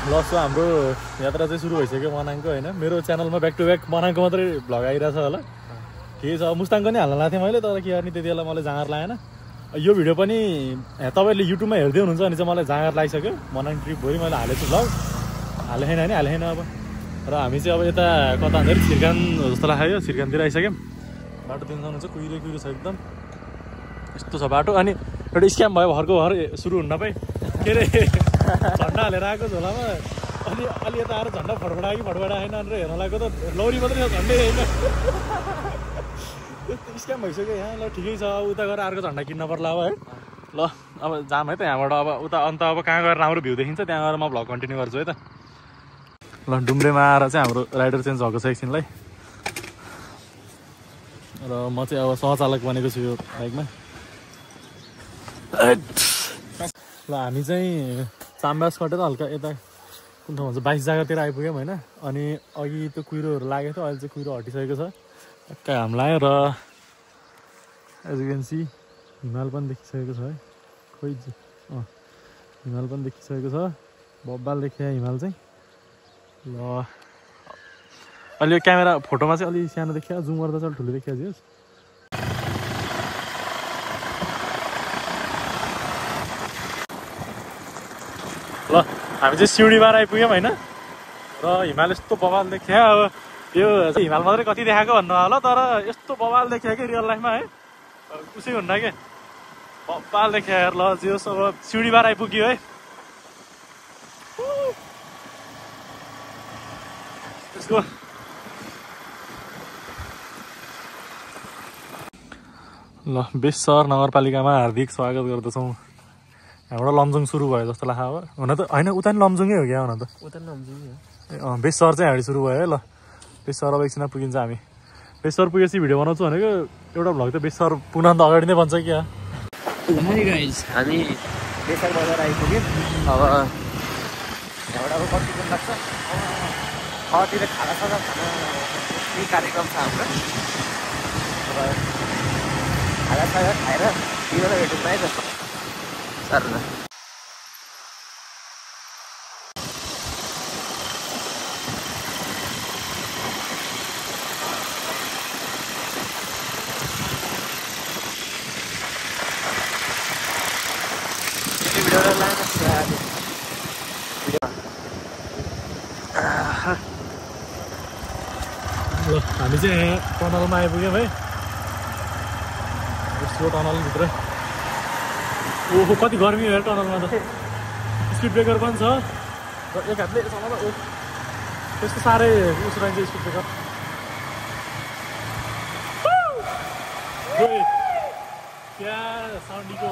ल सो हाम्रो यात्रा चाहिँ सुरु भइसक्यो मनाङको होइन। मेरो च्यानलमा ब्याक टु ब्याक मनाङको मात्रै भ्लग आइरहेछ होला। ठिकै छ। मुस्ताङको नि हाल्न लाएको थिएँ मैले, तर के गर्ने त्यति बेला मलाई जाँगर लागेन। यो भिडियो पनि तपाईँहरूले युट्युबमा हेर्दै हुनुहुन्छ भने चाहिँ मलाई जाँगर लागिसक्यो। मनाङ ट्रिपभरि मैले हालेको छु भ्लग, हालेन नि हालेन अब। र हामी चाहिँ अब यता कता भन्दाखेरि छिर्खान जस्तो लाग्यो, छिर्खानतिर आइसक्यौँ। बाटो दिन जानुहुन्छ कुहिरो कुहिरो छ एकदम, यस्तो छ बाटो। अनि एउटा स्क्याम भयो भर्खर सुरु हुन्न पाइ के अरे झन्डा हालेर आएको झोलामा, अलि यता आएर झन्डा फडफडायो कि फडफडा आएन भनेर हेर्न लागेको त लौरी मात्रै छ, झन्डै होइन। त्यो स्क्याम भइसक्यो यहाँ। ल ठिकै छ, उता गएर अर्को झन्डा किन्न पर्ला अब है। ल अब जाम है त यहाँबाट। अब उता अन्त अब कहाँ गएर राम्रो भ्यू देखिन्छ त्यहाँ गएर म भ्लग कन्टिन्यू गर्छु है त। ल डुम्रेमा आएर चाहिँ हाम्रो राइडर चेन्ज भएको छ एकछिनलाई। र म चाहिँ अब सहचालक बनेको छु यो बाइकमा। ल हामी चाहिँ चाम्बास कटेर हल्का यता कुन ठाउँ भन्छ 22 जग्गातिर आइपुग्यौँ होइन। अनि अघि त्यो कुहिरोहरू लागेको थियो, अहिले चाहिँ कुहिरो हटिसकेको छ, टक्कै घाम लाग्यो। र एज यु क्यान सी हिमाल पनि देखिसकेको छ है। खोइ हिमाल पनि देखिसकेको छ, बब्बाल देखियो हिमाल चाहिँ। ल अहिले यो क्यामेरा फोटोमा चाहिँ अलि सानो देखियो, जुम गर्दा चाहिँ ठुलो देखियो जे। ल हामी चाहिँ सिउँडीबार आइपुग्यौँ होइन। र हिमाल यस्तो बवाल देखियो। अब यो हिमाल मात्रै कति देखाएको भन्नु होला, तर यस्तो बवाल देखियो कि रियल लाइफमा है, कसै हुन्न क्या, बवाल देखियो यार। ल जे होस् अब सिउँडीबार आइपुग्यो है। यसको ल बेसर नगरपालिकामा हार्दिक स्वागत गर्दछौँ। यहाँबाट लमजुङ सुरु भयो जस्तो लाग्छ अब। हुन त होइन, उता नि लमजुङै हो क्या हुन त, उता नि लमजुङै हो। बेसर चाहिँ हामी सुरु भयो है। ल बेसर अब एकछिनमा पुगिन्छ हामी। बेसर पुगेपछि भिडियो बनाउँछु भनेको, एउटा भ्लग त बेसर पुग्न त अगाडि नै बन्छ क्या। हामी बेसर बजार आइपुग्यौँ। अब यहाँबाट अब कति दिन लाग्छ, कतिले खाना खाना केही कार्यक्रम छ हाम्रो। अब खाना खाएर तिमीलाई भेटौँ है त सर। ल हामी चाहिँ यहाँ टनलमा आइपुग्यौँ है। यस्तो टनलभित्र ओहो कति गर्मी हो टनलमा त। स्पिड ब्रेकर पनि छ, र एक हातले समाएर त्यस्तो साह्रै उसराइन्छ स्पिड ब्रेकर। क्या साउन्डीको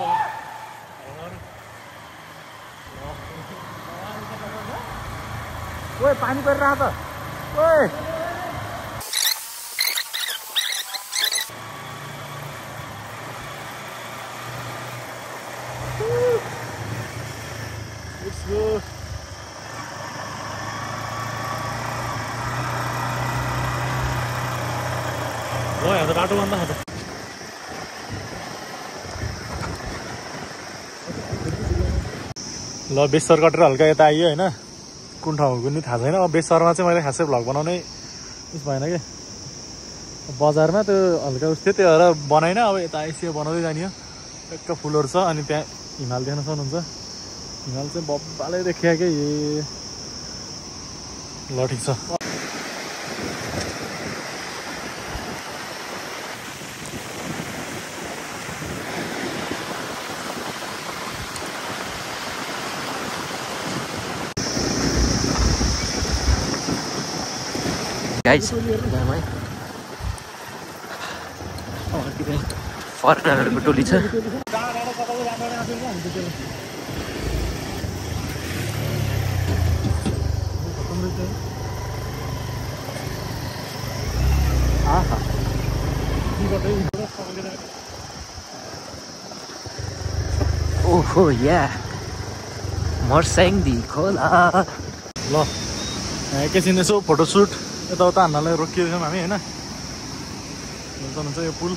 ओए पानी परिरहेको त ओए। Let's go. ल यहाँ त बाटो बन्द छ। ल बेसर कटेर हल्का यता आइयो होइन। कुन ठाउँ पनि थाहा छैन। अब बेसरमा चाहिँ मैले खासै भ्लग बनाउनै उस भएन कि, बजारमा त्यो हल्का उस थियो, त्यो भएर बनाइन। अब यता आइसियो बनाउँदै जाने हो। टक्क फुलहरू छ, अनि त्यहाँ हिमाल देख्न सक्नुहुन्छ। हिमाल चाहिँ बब्बालै देखियो क्या ए। ल ठिक छ। फरेनरहरूको टोली छ। ओहो या मर्स्याङदी खोला। ल एकैछिन यसो फोटोसुट यताउता हान्नलाई रोकिएको थियौँ हामी होइन। हुन्छ यो पुल।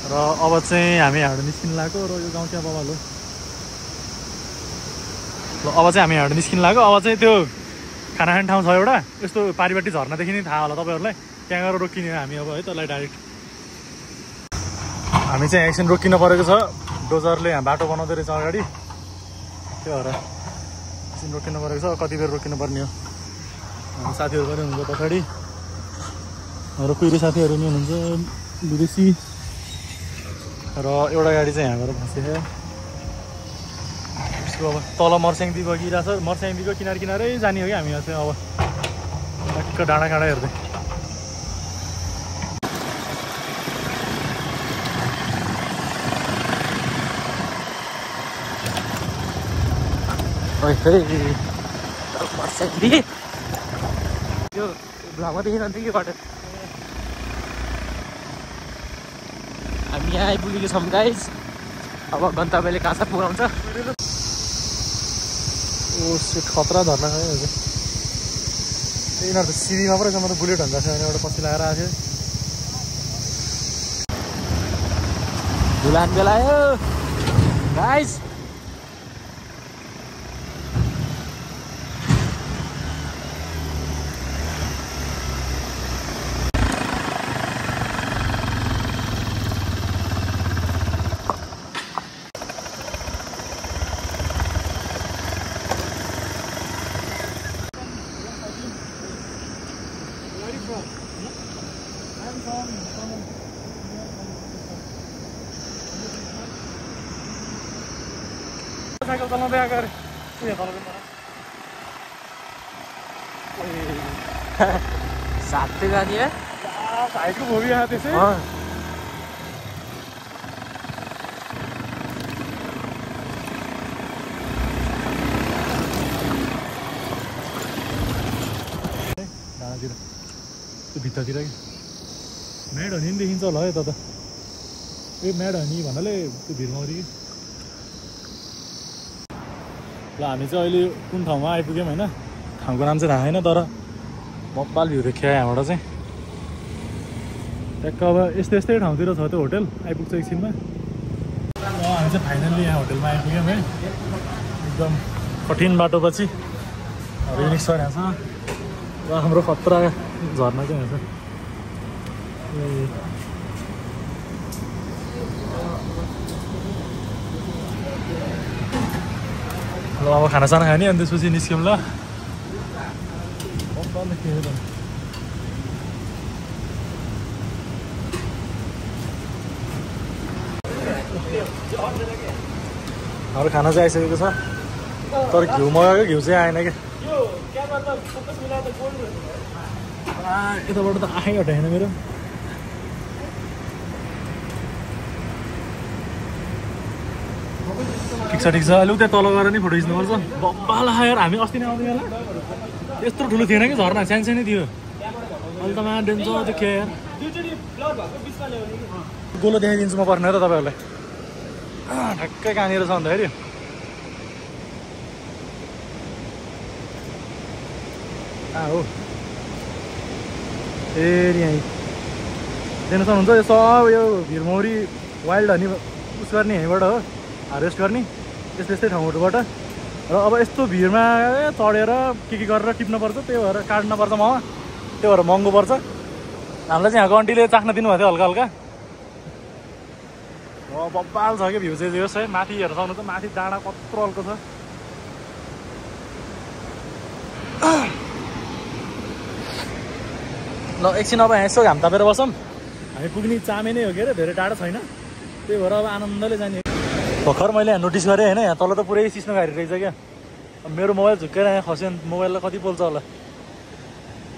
र अब चाहिँ हामी हाम्रो निस्किन लाग्यो। र यो गाउँ चाहिँ बवाल हो। ल अब चाहिँ हामी यहाँबाट निस्किन लाग्यो। अब चाहिँ त्यो खाना खाने ठाउँ छ एउटा, यस्तो पारिपट्टि झर्नादेखि नै थाहा होला तपाईँहरूलाई, त्यहाँ गएर रोकिने हामी अब है त्यसलाई डाइरेक्ट। हामी चाहिँ एकछिन रोकिनु परेको छ, डोजरले यहाँ बाटो बनाउँदै रहेछ अगाडि, त्यो भएर एकछिन रोकिनु परेको छ। कति बेर रोकिनु पर्ने हो, साथीहरू पनि हुनुहुन्छ पछाडि, र कुहिरो साथीहरू पनि हुनुहुन्छ विदेशी, र एउटा गाडी चाहिँ यहाँ गएर फँसेको। त्यसको अब तल मर्स्याङदी बगिरहेछ, मर्स्याङदीको किनार किनारै जाने हो कि हामी चाहिँ अब टक्क डाँडा काँडा हेर्दै। त्यो भ्लगमा देखिरहन्थ्यो कि बाटो। हामी यहाँ आइपुगेको छौँ गाइस। अब गन्तव्यले कहाँ पुऱ्याउँछ। ओ सेट खतरा झर्ना खायो हजुर। यिनीहरू त सिधीमा पो रहेछ, म त बुलेट भन्दा थियो भने एउटा पछि लगाएर आएको थियो। धुलान बेलायो गाइस। साइकल चलाउँदै आएको अरे साथै जाने है भाइको भोबी आएको त्यसै। डाँडातिर त्यो भित्तातिर कि म्याड हनी पनि देखिन्छ होला है त। ए म्याड हनी भन्नाले त्यो भिरमौरी। ल हामी चाहिँ अहिले कुन ठाउँमा आइपुग्यौँ होइन, ठाउँको नाम चाहिँ थाहा छैन, तर बब्बाल भ्यू देखियो यहाँबाट चाहिँ। ट्याक्क अब यस्तै यस्तै ठाउँतिर छ त्यो होटल, आइपुग्छ एकछिनमा। हामी चाहिँ फाइनल्ली यहाँ होटलमा आइपुग्यौँ है, एकदम कठिन बाटोपछि रिनिक्स यहाँ छ र हाम्रो खतरा झर्ना चाहिँ यहाँ छ। ल अब खानासाना खाने अनि त्यसपछि निस्क्यौँ ल। हाम्रो खाना चाहिँ आइसकेको छ, तर घिउ मगाएको घिउ चाहिँ आएन क्या। यताबाट त आँखै हटाएन मेरो। ठिक छ अहिले उता तल गएर नि फोटो खिच्नुपर्छ। बब्बाल यार, हामी अस्ति नै आउँदै होला यत्रो ठुलो थिएन कि झर्ना, सानसानै थियो। अहिले त मा डेन्जर देखियो यार। गोलो देखाइदिन्छु म पर्ने त तपाईँहरूलाई, ठ्याक्कै कहाँनिर छ भन्दाखेरि हो फेरि यहीँ देख्न सक्नुहुन्छ। यो सब यो भिरमौरी वाइल्ड हनी उस गर्ने यहीँबाट हो, हार्भेस्ट गर्ने यस्तै यस्तै ठाउँहरूबाट। र अब यस्तो भिरमा चढेर के गरेर टिप्नुपर्छ, त्यही भएर काट्नुपर्छ ममा, त्यही भएर महँगो पर्छ। हामीलाई चाहिँ यहाँको आन्टीले चाख्न दिनुभएको थियो हल्का हल्का। बब्बाल छ क्या भ्यू चाहिँ होस् है। माथि हेर्न सक्नु त, माथि डाँडा कत्रो हल्को छ। ल एकछिन अब यहाँ यसो घाम तापेर बसौँ। हामी पुग्ने चामे नै हो के अरे, धेरै टाढो छैन, त्यही भएर अब आनन्दले जाने। भर्खर मैले यहाँ नोटिस गरेँ होइन, यहाँ तल त पुरै सिस्नो गाडी रहेछ क्या। मेरो मोबाइल झुक्केर यहाँ खस्यो भने मोबाइललाई कति पोल्छ होला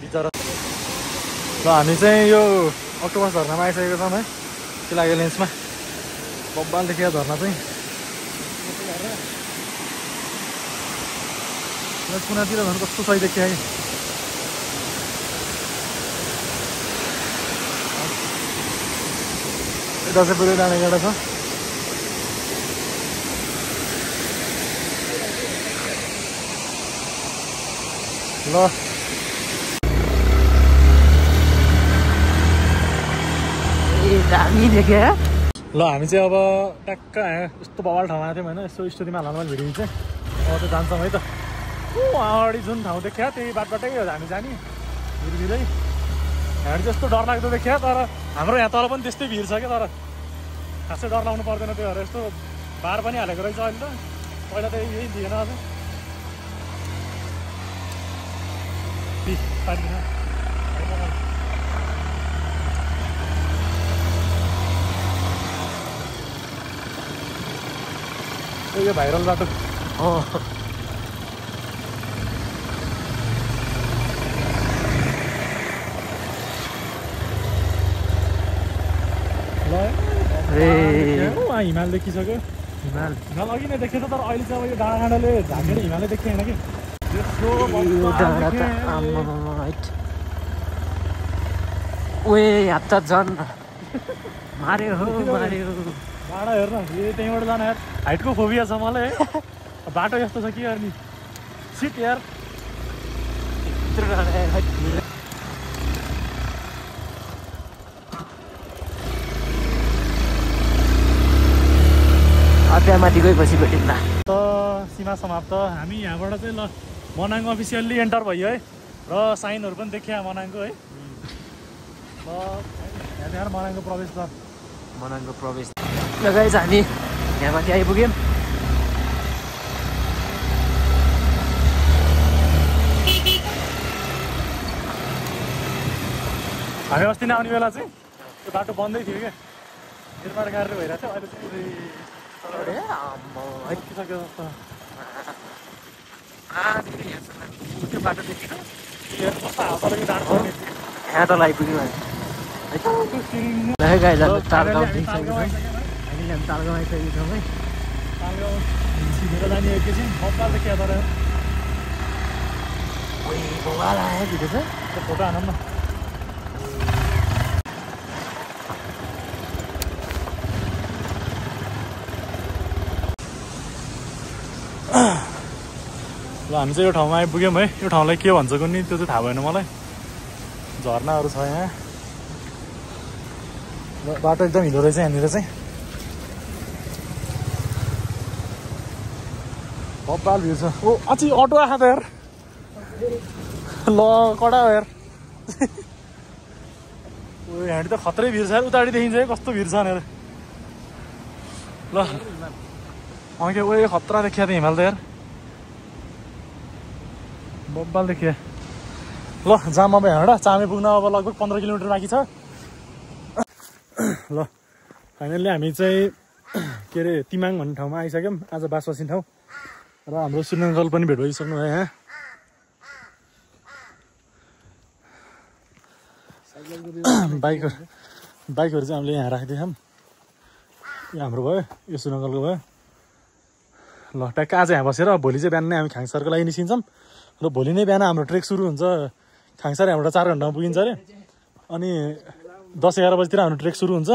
बिचरा। ल हामी चाहिँ यो अक्टोपस झर्नामा आइसकेको छौँ है, के लाग्यो लेन्समा बब्बाल देखियो झर्ना चाहिँ। कुनातिर झन् कस्तो सही देखियो है। यता चाहिँ पुरै डाँडा गाडा छ। ल दामी देख्यो। ल हामी चाहिँ अब ट्याक्क यस्तो बवाल ठाउँमा आएको थियौँ होइन, यस्तो स्टोरीमा हाल्नु मैले भिडियो चाहिँ त जान्छौँ है त अगाडि जुन ठाउँ देखियो त्यही बाटबाटै हामी जाने भिरभिरै हामी त्यस्तो डरलाग्दो देखियो तर हाम्रो यहाँ तल पनि त्यस्तै भिड छ क्या तर खासै डर लाउनु पर्दैन त्यो भएर यस्तो बार पनि हालेको रहेछ अहिले त पहिला त यही दिएन अझै यो भाइरल बाटो हिमाल देखिसक्यो हिमाल अघि नै देखेँ त तर अहिले चाहिँ अब यो डाँडाले झाँकेर हिमालै देखेँ होइन कि यहाँ त झन् मार्यो डाँडा हेर्न ए त्यहीँबाट जान यार हाइटको फोबिया छ मलाई है बाटो यस्तो छ के गर्ने सिट यार त्यहाँ माथि गएपछि भेटिँदा त सीमा समाप्त हामी यहाँबाट चाहिँ ल मनाङ अफिसियल्ली एन्टर भयो है र साइनहरू पनि देखियो मनाङको है ल यहाँ मनाङको प्रवेशद्वार मनाङको प्रवेश लगाएछ हामी यहाँ माथि आइपुग्यौँ हामी अस्ति नै आउने बेला चाहिँ त्यो बाटो बन्दै थियो क्या निर्माण कार्य भइरहेको थियो अहिले चाहिँ त्यो बाटो देखेन कस्तो हावा यहाँ तल आइपुग्यौँ तालगाउँ आइसकेको छौँ है तालगाउँ सिधेर जाने एकैछिन बब्बाल देखिया तर बवाल आयो भिडियो छ फोटो हानौँ न ल हामी चाहिँ यो ठाउँमा आइपुग्यौँ है यो ठाउँलाई के भन्छ कुनै त्यो चाहिँ थाहा भएन मलाई झर्नाहरू छ यहाँ बाटो एकदम हिलो रहेछ यहाँनिर चाहिँ बब्बाल भिड छ ओ अझै अटो आएको त यार ल कडा हो यार ओ यहाँनिर त खत्रै भिड छ यार उताडि देखिन्छ है कस्तो भिड छ भनेर ल के ओ खतरा देखिया त हिमाल त यार बब्बाल देखिया ल जाम अब यहाँबाट चामे पुग्न अब लगभग 15 किलोमिटर बाँकी छ ल फाइनल्ली हामी चाहिँ के अरे तिमाङ भन्ने ठाउँमा आइसक्यौँ आज बास बस्ने ठाउँ र हाम्रो सुनङ्गल पनि भेट भइसक्नु भयो यहाँ बाइकहरू चाहिँ हामीले यहाँ राखिदिन्छौँ यो हाम्रो भयो यो सुनङ्गलको भयो ल ट्याक्क आज यहाँ बसेर भोलि चाहिँ बिहान नै हामी खाङसरको लागि निस्किन्छौँ र भोलि नै बिहान हाम्रो ट्रेक सुरु हुन्छ खाङसर यहाँबाट 4 घन्टामा पुगिन्छ अरे अनि 10-11 बजीतिर हाम्रो ट्रेक सुरु हुन्छ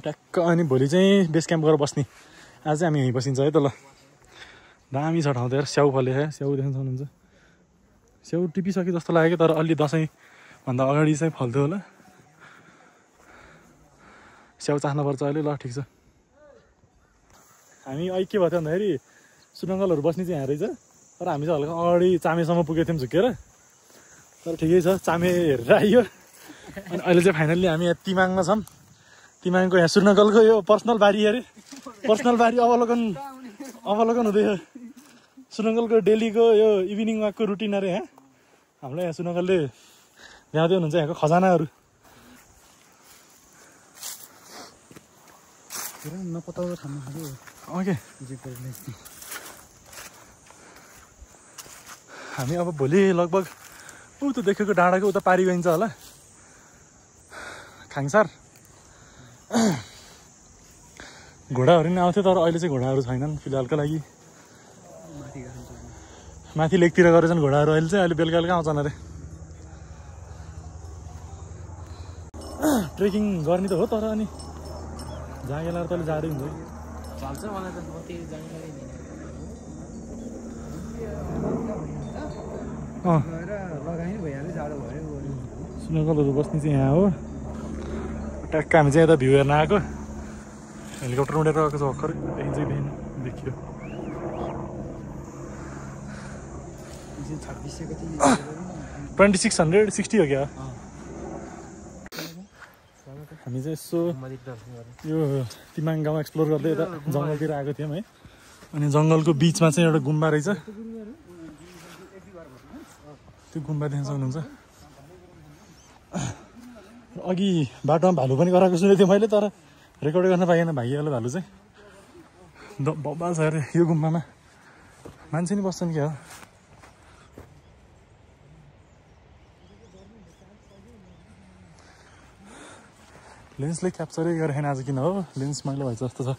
ट्याक्क अनि भोलि चाहिँ बेस क्याम्प गरेर बस्ने आज चाहिँ हामी यहीँ बसिन्छ है त ल दामी छ ठाउँ त यार स्याउ फले स्याउ देख्न सक्नुहुन्छ स्याउ टिपिसक्यो जस्तो लाग्यो तर अलि दसैँभन्दा अगाडि चाहिँ फल्थ्यो होला स्याउ चाख्नुपर्छ अहिले ल ठिक छ हामी अहिले के भयो भन्दाखेरि सुनङ्गलहरू बस्ने चाहिँ यहाँ रहेछ तर हामी चाहिँ हल्का अगाडि चामेसम्म पुगेको थियौँ झुकेर तर ठिकै छ चामे हेरेर आइयो अनि अहिले चाहिँ फाइनल्ली हामी यहाँ तिमाङमा छौँ तिमाङको यहाँ सुनङ्गलको यो पर्सनल बारी अरे पर्सनल बारी अवलोकन हुँदैछ सुनङ्गलको डेलीको यो इभिनिङ वाकको रुटिन अरे यहाँ हामीलाई यहाँ सुनङ्गलले ल्याउँदै हुनुहुन्छ यहाँको खजानाहरू ओके हामी अब भोलि लगभग ऊ त देखेको डाँडाको उता पारी गइन्छ होला खाङसार घोडाहरू नि आउँथ्यो तर अहिले चाहिँ घोडाहरू छैनन् फिलहालको लागि माथि लेकतिर गरेछन् घोडाहरू अहिले चाहिँ अहिले बेलुका बेलुका आउँछन् अरे ट्रेकिङ गर्ने त हो तर अनि जाँगेलाहरू त अहिले जाडै हुन्छ सुनङ्गलहरू बस्ने चाहिँ यहाँ हो ट्याक्क हामी चाहिँ यता भ्यू हेर्न आएको हेलिकप्टर उडेर आएको छ भर्खरै देखिन्छ कि देखियो 2660 हो क्या हामी चाहिँ यसो यो तिमाङ गाउँ एक्सप्लोर गर्दै यता जङ्गलतिर आएको थियौँ है अनि जङ्गलको बिचमा चाहिँ एउटा गुम्बा रहेछ त्यो गुम्बा देख्न सक्नुहुन्छ अघि बाटोमा भालु पनि कराएको सुनेको थिएँ मैले तर रेकर्ड गर्न पाइएन भागिहाल्यो भालु चाहिँ बब्बाल छ अरे यो गुम्बामा मान्छे नि बस्छन् क्या हो लेन्सले क्याप्चरै गरेन आज किन हो लेन्स मैला भएछ जस्तो छ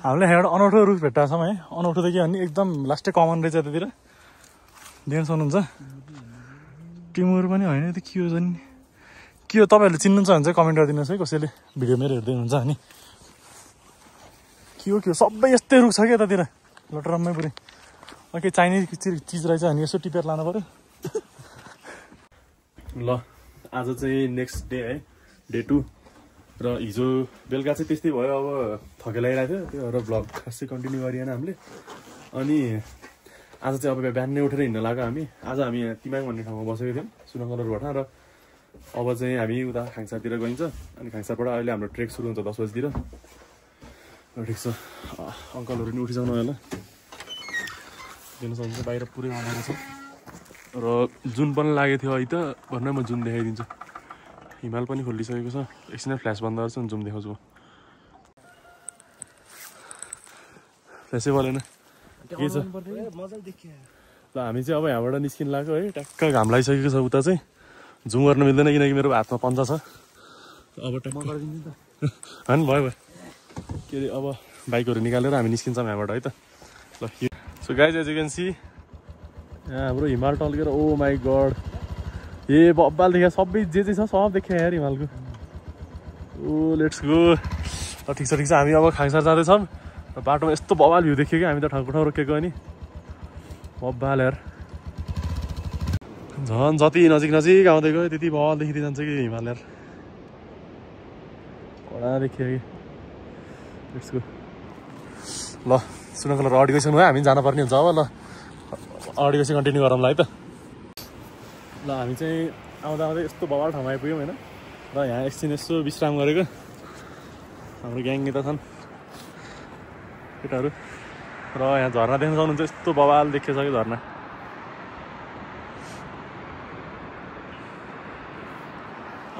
हामीले एउटा अनौठो रुख भेट्टा छौँ है अनौठो त के भने एकदम लास्टै कमन रहेछ त्यतिर देख्न सक्नुहुन्छ टिमुर पनि होइन त के हो नि के हो तपाईँहरूले चिन्नुहुन्छ भने चाहिँ कमेन्ट गरिदिनुहोस् है कसैले भिडियो मेरो हेर्दै हुन्छ अनि के हो सबै यस्तै रुख छ क्या यतातिर लटरम्मै पुरै ओके चाहिने चिज रहेछ भने यसो टिपेर लानु पऱ्यो ल आज चाहिँ नेक्स्ट डे है डे 2 र हिजो बेलुका चाहिँ त्यस्तै भयो अब थकेलाइरहेको थियो त्यो भएर भ्लग खासै कन्टिन्यू गरिएन हामीले अनि आज चाहिँ अब बिहानै उठेर हिँड्न लाग्यो हामी आज हामी यहाँ तिमाङ भन्ने ठाउँमा बसेको थियौँ सुनङ्गल रोडबाट र अब चाहिँ हामी उता खाङसारतिर गइन्छ अनि खाङसारबाट अहिले हाम्रो ट्रेक सुरु हुन्छ 10 बजीतिर ठिक छ अङ्कलहरू नि उठिसक्नु होला देख्न सक्नुहुन्छ बाहिर पुरै अँध्यारो छ र जुन पनि लागेको थियो अहिले त भन्नु म जुन देखाइदिन्छु हिमाल पनि खोलिसकेको छ एकछिन फ्ल्यास बन्द गर्छु नि जुम देखाउँछु फ्ल्यासै बोलेन के छ ल हामी चाहिँ अब यहाँबाट निस्किन लाग्यो है ट्याक्क घाम लागिसकेको छ उता चाहिँ जुम गर्न मिल्दैन किनकि मेरो हातमा पन्जा छ अब ट्याक्क होइन भयो के अरे अब बाइकहरू निकालेर हामी निस्किन्छौँ यहाँबाट है त ल so guys as you can see यहाँ हाम्रो हिमाल टल्केर ओ माई गड ए बब्बाल देखा सबै जे छ सब देख्यो यार हिमालको ओ लेट्स गो ठिक छ हामी अब खाङसार जाँदैछौँ र बाटोमा यस्तो बब्बाल भ्यू देखियो कि हामी त ठाउँको ठाउँ रोकेको अनि बब्बाल यार झन् जति नजिक आउँदै गयो त्यति बब्बाल देखिँदै जान्छ कि हिमाल यार कडा देखियो कि लेट्स गो ल सुनङ्गल अगाडि गइसक्नु भयो हामी जानुपर्ने हुन्छ अब ल अगाडि गएपछि कन्टिन्यू गरौँला है त ल हामी चाहिँ आउँदा यस्तो बवाल ठाउँमा आइपुग्यौँ होइन र यहाँ एकछिन यसो विश्राम गरेको हाम्रो ग्याङ यता छन् केटाहरू र यहाँ झर्ना देख्न सक्नुहुन्छ यस्तो बवाल देखिएको छ कि झर्ना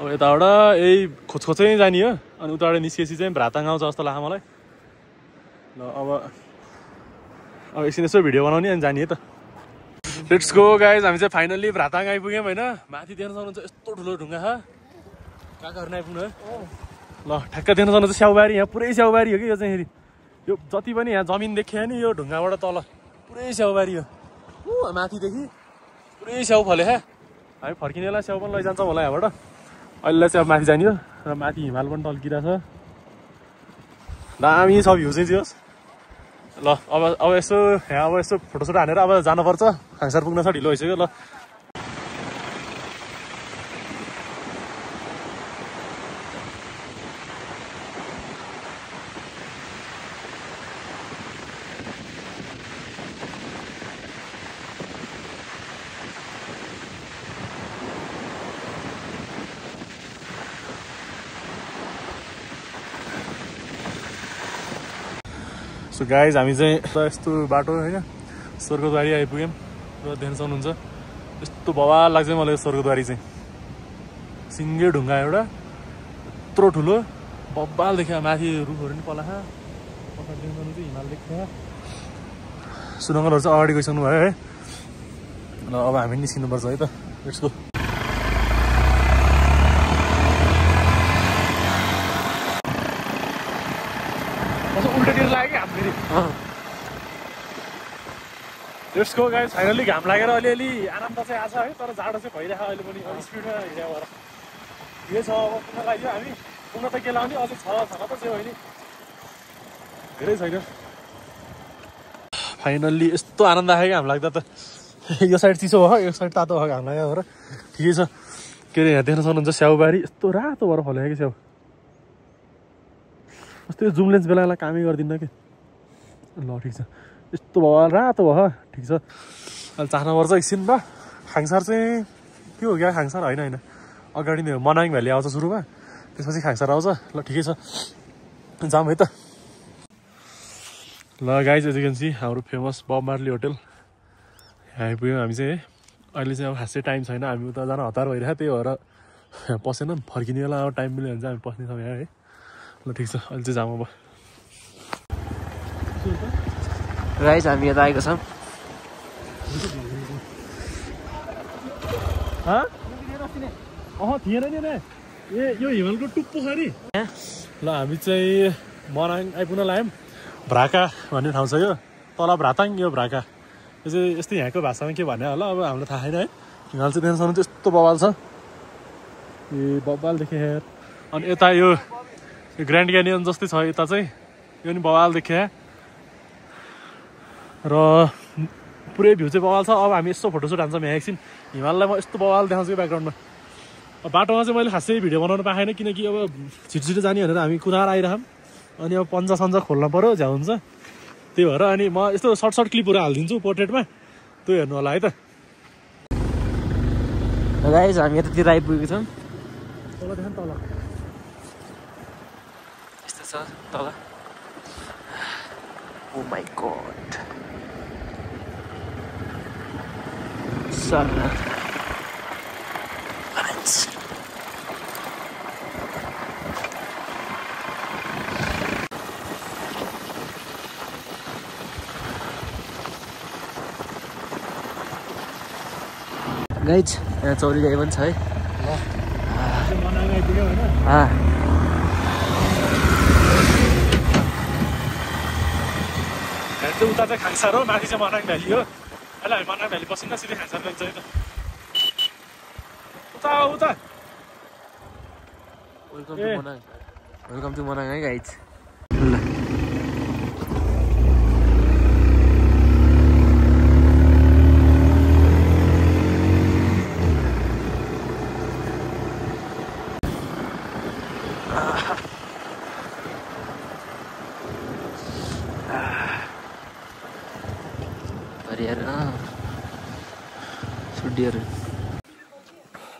अब यताबाट यही खोजखोजै जाने हो अनि उताबाट निस्केपछि चाहिँ भ्राताङ आउँछ जस्तो लाग्छ मलाई ल अब एकछिन यसो भिडियो बनाउने अनि जाने है त लेट्स गो गाइज हामी चाहिँ फाइनल्ली भ्राताङ आइपुग्यौँ होइन माथि देख्न सक्नुहुन्छ यस्तो ठुलो ढुङ्गा छ कहाँ गर्न आइपुग्नु है ल ठ्याक्क देख्न सक्नुहुन्छ स्याउबारी यहाँ पुरै स्याउबारी हो कि यो चाहिँ फेरि यो जति पनि यहाँ जमिन देखियो नि यो ढुङ्गाबाट तल पुरै स्याउबारी हो माथिदेखि पुरै स्याउ फल्यो क्या हामी फर्किनेलाई स्याउ पनि लैजान्छौँ होला यहाँबाट अहिले चाहिँ अब माथि जाने हो र माथि हिमाल पनि टल्किरहेको छ दामी छ भ्यू चाहिँ होस् ल अब यसो यहाँ अब यसो फोटोसोटो हानेर अब जानुपर्छ खाङसार पुग्न छ ढिलो भइसक्यो ल सो गाइज हामी चाहिँ यस्तो बाटो होइन स्वर्गद्वारी आइपुग्यौँ र देख्न सक्नुहुन्छ यस्तो बवाल लाग्छ मलाई स्वर्गद्वारी चाहिँ सिङ्गै ढुङ्गा एउटा यत्रो ठुलो बब्बाल देख्यो माथि रुखहरू पनि पलाखा पछाडि देख्न सक्नुहुन्छ हिमाल देख्यो सुनङ्गलहरू चाहिँ अगाडि गइसक्नु भयो है ल अब हामी निस्किनुपर्छ है त लेट्स गो उल्टातिर लाग्यो घाम फेरि लेट्स गो गाइस फाइनल्ली घाम लागेर अलिअलि आराम त चाहिँ आछ है तर जाडो चाहिँ भइरहेको अहिले पनि अलिक स्पिडमा हिँडेको भएर के छ अब पुग्न लाग्यो हामी पुग्न त के लाउने अझै छ त चाहिँ होइन धेरै छैन फाइनल्ली यस्तो आनन्द आयो कि घाम लाग्दा त यो साइड चिसो भयो यो साइड तातो भयो घाम लाग्यो भएर ठिकै छ के अरे यहाँ देख्न सक्नुहुन्छ स्याउबारी यस्तो रातो भएर फल्यो कि स्याउ कस्तो जुम लेन्स बेला कामै गर्दिन्न कि ल ठिक छ यस्तो भयो रातो भयो ठिक छ अहिले चाख्न पर्छ एकछिन ल खाङसार चाहिँ के हो क्या खाङसार होइन अगाडि नै मनाङ भ्याली आउँछ सुरुमा त्यसपछि खाङसार आउँछ ल ठिकै छ जाम है त ल guys as you can see हाम्रो फेमस बब मार्ली होटल यहाँ आइपुग्यौँ हामी चाहिँ अहिले चाहिँ अब खासै टाइम छैन हामी उता जान हतार भइरहेको त्यही भएर पसेन फर्किने बेला अब टाइम मिल्यो भने चाहिँ हामी पस्नेछौँ यहाँ है ल ठिक छ अहिले चाहिँ जाम अब गाइज हामी यता आएको छौँ थिएन नि ए यो हिमालको टुप्पो छ नि ल हामी चाहिँ मनाङ आइपुग्न लाग्यौँ भ्राका भन्ने ठाउँ छ यो तल भ्राताङ यो भ्राका यो चाहिँ यस्तै यहाँको भाषामा के भन्यो होला अब हामीलाई थाहा छैन है हिमाल चाहिँ त्यहाँसम्म चाहिँ यस्तो बवाल छ ए बवाल देखेँ हेर अनि यता यो ग्रान्ड क्यानियन जस्तै छ यता चाहिँ यो नि बवाल देखेँ र पुरै भ्यू चाहिँ बवाल छ अब हामी यस्तो फोटोसुट हान्छौँ यहाँ एकछिन हिमाललाई म यस्तो बवाल देखाउँछु कि ब्याकग्राउन्डमा बाटोमा चाहिँ मैले खासै भिडियो बनाउनु पाएन किनकि अब छिटो जाने भनेर हामी कुदाएर आइरहौँ अनि अब पन्जा सन्जा खोल्न पऱ्यो झ्याउ हुन्छ त्यही भएर अनि म यस्तो सर्ट क्लिपहरू हालिदिन्छु पोर्ट्रेटमा त्यो हेर्नु होला है त गाइज हामी यतातिर आइपुगेको छौँ तल देखा तल यस्तो छ तल ओ माई गॉड सरनाथ गाइज यहाँ चौरी गाई पनि छ है उता चाहिँ खाङसार हो माथि चाहिँ मनाङ भ्याली हो अहिले हामी मनाङ भ्याली बस्छौँ न सिधै खाङसार जान्छ है त उता उता वेलकम टु मनाङ है गाइज ल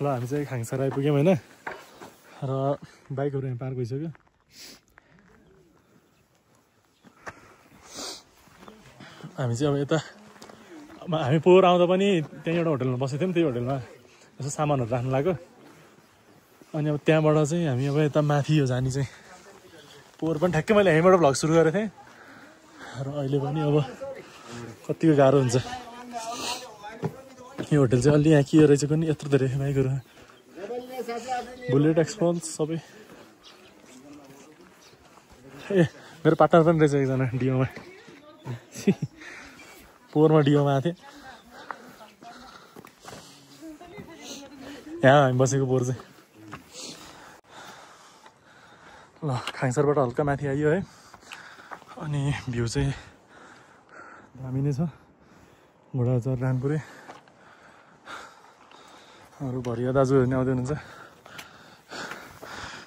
ल हामी चाहिँ खाङसार आइपुग्यौँ होइन र बाइकहरू यहाँ पार्क भइसक्यो हामी चाहिँ अब यता हामी पोहोर आउँदा पनि त्यहीँ एउटा होटलमा बसेको थियौँ त्यही होटलमा यसो सामानहरू राख्नु लाग्यो अनि अब त्यहाँबाट चाहिँ हामी अब यता माथि हो जाने चाहिँ पोहोर पनि ठ्याक्कै मैले यहीँबाट भ्लग सुरु गरेको थिएँ र अहिले पनि अब कतिको गाह्रो हुन्छ यो होटल चाहिँ अलि यहाँ के रहेछ पनि यत्रो धेरै बाइकहरू बुलेट एक्सपल्स सबै ए मेरो पार्टनर पनि रहेछ एकजना डिओमा पोहोरमा डिओमा आएको थिएँ यहाँ हामी बसेको पोहोर चाहिँ ल खाङसारबाट हल्का माथि आइयो है अनि भ्यू चाहिँ दामी नै छ घोडाचर रानपुरे अरू भरिया दाजुहरू नि आउँदै हुनुहुन्छ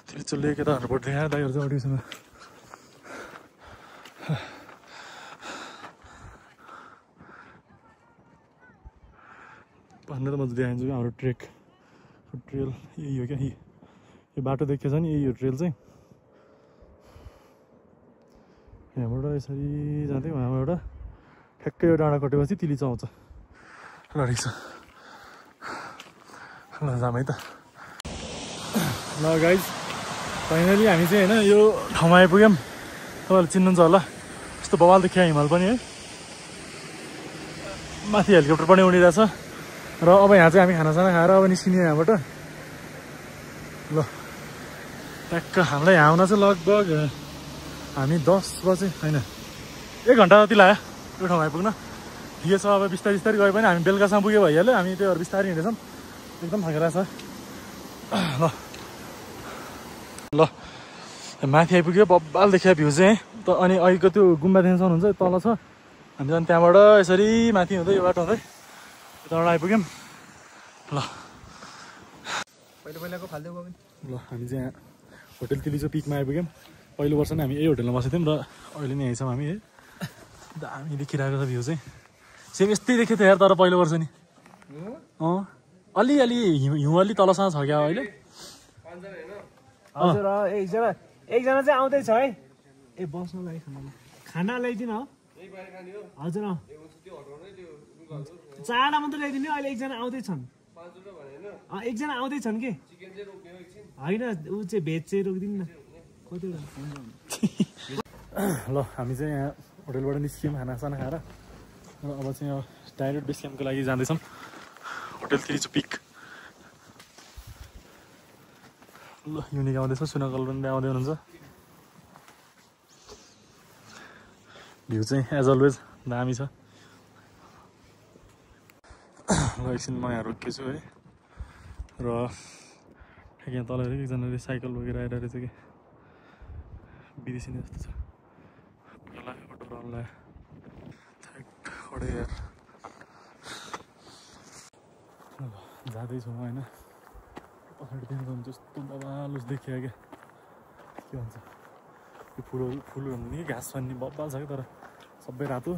त्यो चुल्ले केटाहरू पढ्दै यहाँ दाइहरू चाहिँ अडियोसँग भन्ने त म देखाइदिन्छु कि हाम्रो ट्रेल यही हो क्या यो बाटो देखेको छ नि यही हो ट्रेल चाहिँ यहाँबाट यसरी जाँदै उहाँबाट ठ्याक्कै यो डाँडा कटेपछि तिली चाहिँ आउँछ ल ठिक छ ल जाम है त ल गाइज फाइनली हामी चाहिँ होइन यो ठाउँमा आइपुग्यौँ तपाईँहरूले चिन्नुहुन्छ होला यस्तो बवाल देखियो हिमाल पनि है माथि हेलिकप्टर पनि उडिरहेछ र अब यहाँ चाहिँ हामी खानासाना खाएर अब निस्किने यहाँबाट ल ट्याक्क हामीलाई यहाँ आउन चाहिँ लगभग हामी 10 बजे होइन 1 घन्टा जति लाग्यो यो ठाउँमा आइपुग्न ठिकै छ अब बिस्तारै बिस्तारै गयो भने हामी बेलुकासम्म पुग्यो भइहाल्यो हामी त्योहरू बिस्तारै हिँडेछौँ एकदम थाकेर छ ल ल माथि आइपुग्यो बब्बाल देखियो भ्यू चाहिँ त अनि अहिलेको त्यो गुम्बा देख्न सक्नुहुन्छ तल छ हामी अनि त्यहाँबाट यसरी माथि हुँदै यो बाटो हुँदै यताबाट आइपुग्यौँ ल पहिलाको फाल्दै गयो ल हामी चाहिँ यहाँ होटल तिलीचो पिकमा आइपुग्यौँ पहिलो वर्ष नै हामी यही होटलमा बसेको थियौँ र अहिले नै यहीँ छौँ हामी है। दामी देखिरहेको छ भ्यू चाहिँ सेम यस्तै देखेको थियो यार तर पहिलो वर्ष नि अलिअलि हिउँ अलि तलसँग छ क्या अहिले हजुर एकजना चाहिँ आउँदैछ है ए बस्नलाई खाना ल्याइदिनु हो हजुर चारवटा मात्रै ल्याइदिनु अहिले एकजना आउँदैछन् एकजना आउँदैछन् कि होइन ऊ चाहिँ भेज चाहिँ रोकिदिनु न ल हामी चाहिँ यहाँ होटलबाट निस्क्यौँ खानासाना खाएर र अब चाहिँ अब डाइरेक्ट बेस क्याम्पको लागि जाँदैछौँ होटल 3 पिक ल युनिक आउँदैछ सुनकल पनि आउँदै हुनुहुन्छ भ्यू चाहिँ एज अलवेज दामी छ ल एकछिन म यहाँ रोकिएछु है र यहाँ तल हेरेको एकजनाले साइकल बोकेर आइरहेको रहेछ कि विदेशी नै जस्तो छ यार जाँदैछौँ होइन पछाडिदेखिको हुन्छ यस्तो बबालुस देखियो क्या के भन्छ यो फुलहरू नि घाँस पनि बब्बाल छ कि तर सबै रातो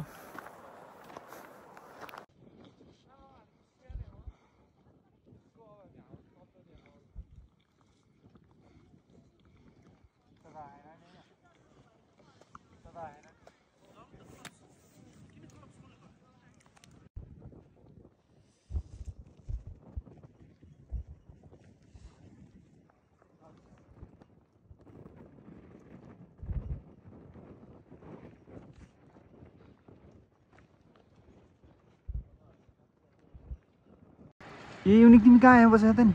ये यूनिक तिमी कहाँ आयो बसेको त नि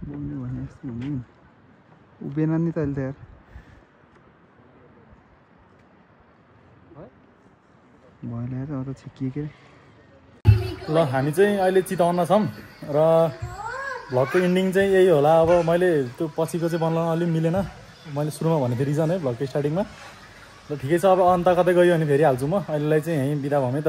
बोल्ने भने जस्तो हुने उभिएन नि त अहिले त यार भइरहेछ अब त छिक्किए ल हामी चाहिँ अहिले चितवनमा छौँ र भ्लगको इन्डिङ चाहिँ यही होला अब मैले त्यो पछिको चाहिँ बनाउन अलिक मिलेन मैले सुरुमा भनेको थिएँ रिजन है भ्लगको स्टार्टिङमा ल ठिकै छ अब अन्त कतै गयो भने फेरि हाल्छु म अहिलेलाई चाहिँ यहीँ बिदा भएँ त